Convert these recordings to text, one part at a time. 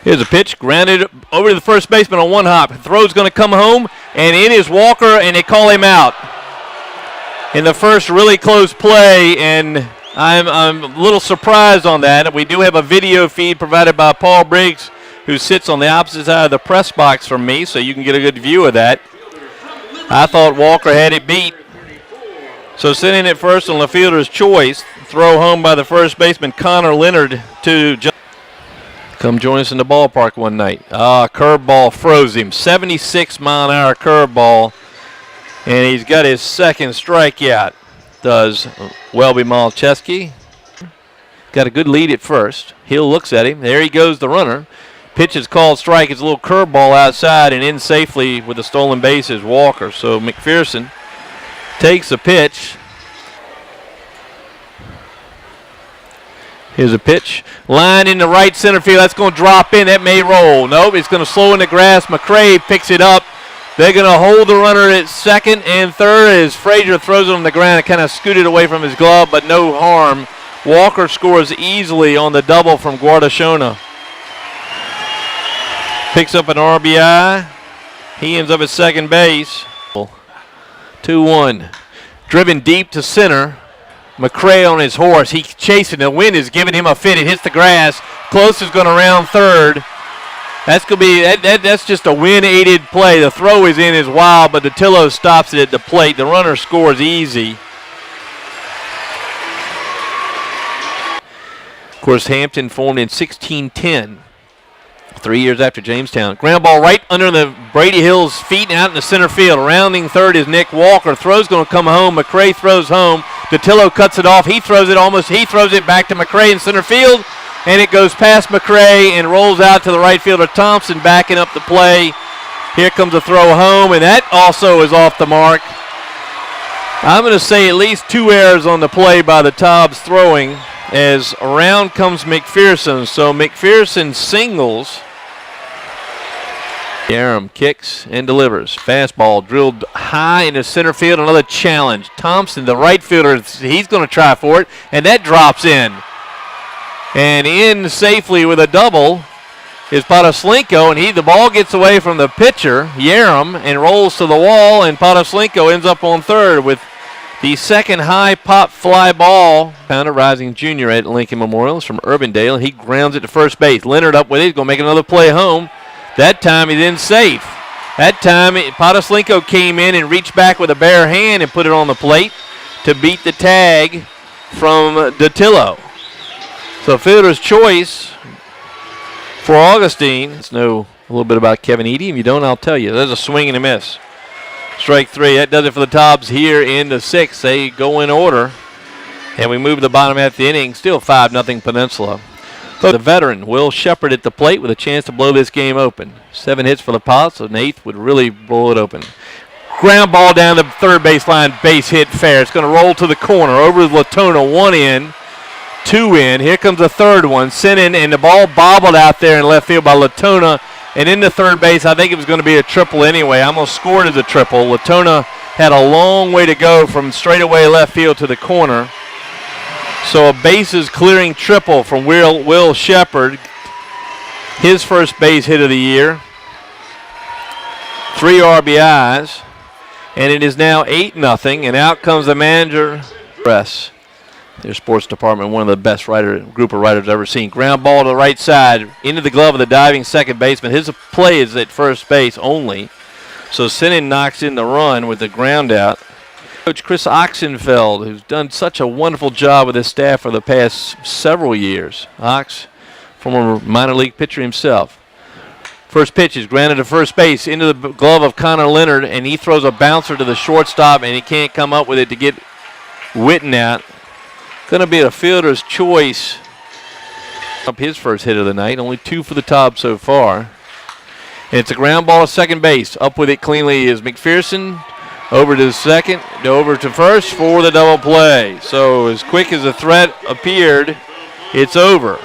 Here's a pitch, grounded over to the first baseman on one hop. Throw's going to come home, and in is Walker, and they call him out. In the first really close play, and I'm a little surprised on that. We do have a video feed provided by Paul Briggs, who sits on the opposite side of the press box from me, so you can get a good view of that. I thought Walker had it beat. So sitting at first on the fielder's choice, throw home by the first baseman, Connor Leonard, to come join us in the ballpark one night. Curveball froze him. 76-mile-an-hour curveball, and he's got his second strikeout. Does Welby Malcheski. Got a good lead at first. Hill looks at him. There he goes, the runner. Pitch is called strike. It's a little curveball outside and in safely with the stolen bases, Walker. So McPherson takes a pitch. Here's a pitch. Line in the right center field. That's going to drop in. That may roll. Nope, it's going to slow in the grass. McCray picks it up. They're going to hold the runner at second and third as Frazier throws it on the ground. It kind of scooted away from his glove, but no harm. Walker scores easily on the double from Guardashona. Picks up an RBI. He ends up at second base. 2-1. Driven deep to center. McCray on his horse. He's chasing. The wind is giving him a fit. It hits the grass. Close is going to round third. That's going to be that's just a wind-aided play. The throw is in as wild, but Datillo stops it at the plate. The runner scores easy. Of course, Hampton formed in 1610, 3 years after Jamestown. Ground ball right under the Brady Hill's feet and out in the center field. Rounding third is Nick Walker. Throw's going to come home. McCray throws home. Datillo cuts it off. He throws it back to McCray in center field, and it goes past McCray and rolls out to the right fielder Thompson, backing up the play. Here comes a throw home, and that also is off the mark. I'm going to say at least 2 errors on the play by the Tobs throwing, as around comes McPherson. So McPherson singles. Aram kicks and delivers. Fastball drilled high into center field. Another challenge. Thompson, the right fielder, he's going to try for it, and that drops in. And in safely with a double is Podoslinko, and the ball gets away from the pitcher, Yaram, and rolls to the wall, and Podoslinko ends up on third with the second high pop fly ball. Pounder Rising Jr. at Lincoln Memorial is from Urbandale. He grounds it to first base. Leonard up with it. He's going to make another play home. That time he's in safe. That time Podoslinko came in and reached back with a bare hand and put it on the plate to beat the tag from Datillo. So fielder's choice for Augustine. Let's know a little bit about Kevin Eady. If you don't, I'll tell you. There's a swing and a miss. Strike three. That does it for the Tobs here in the sixth. They go in order, and we move to the bottom half of the inning. Still 5-0 Peninsula. So the veteran, Will Shepard, at the plate with a chance to blow this game open. 7 hits for the Pilots, so an eighth would really blow it open. Ground ball down the third baseline, base hit fair. It's going to roll to the corner. Over to Latona, 1 in, 2 in. Here comes the third one. Sent in, and the ball bobbled out there in left field by Latona. And into third base, I think it was going to be a triple anyway. I almost scored as a triple. Latona had a long way to go from straightaway left field to the corner. So a bases clearing triple from Will Shepard. His first base hit of the year. 3 RBIs. And it is now 8-0. And out comes the manager. Press. Their sports department, one of the best group of writers I've ever seen. Ground ball to the right side, into the glove of the diving second baseman. His play is at first base only. So Sinan knocks in the run with the ground out. Coach Chris Oxenfeld, who's done such a wonderful job with his staff for the past several years. Ox, former minor league pitcher himself. First pitch is grounded to first base, into the glove of Connor Leonard, and he throws a bouncer to the shortstop, and he can't come up with it to get Witten out. Going to be a fielder's choice. Up his first hit of the night. Only 2 for the Tobs so far. And it's a ground ball to second base. Up with it cleanly is McPherson. Over to second. Over to first for the double play. So as quick as the threat appeared, it's over.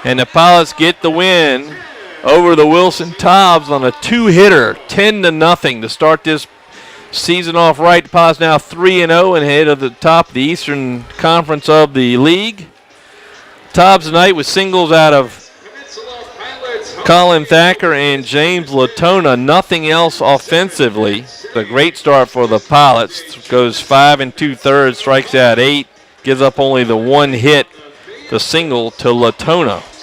And the Pilots get the win over the Wilson Tobs on a 2-hitter. 10-0 to start this season off right. The Pilots now 3-0 and head of the top of the Eastern Conference of the league. Tobs tonight with singles out of Colin Thacker and James Latona, nothing else offensively. A great start for the Pilots. Goes 5 2/3, strikes out 8, gives up only the one hit, the single to Latona.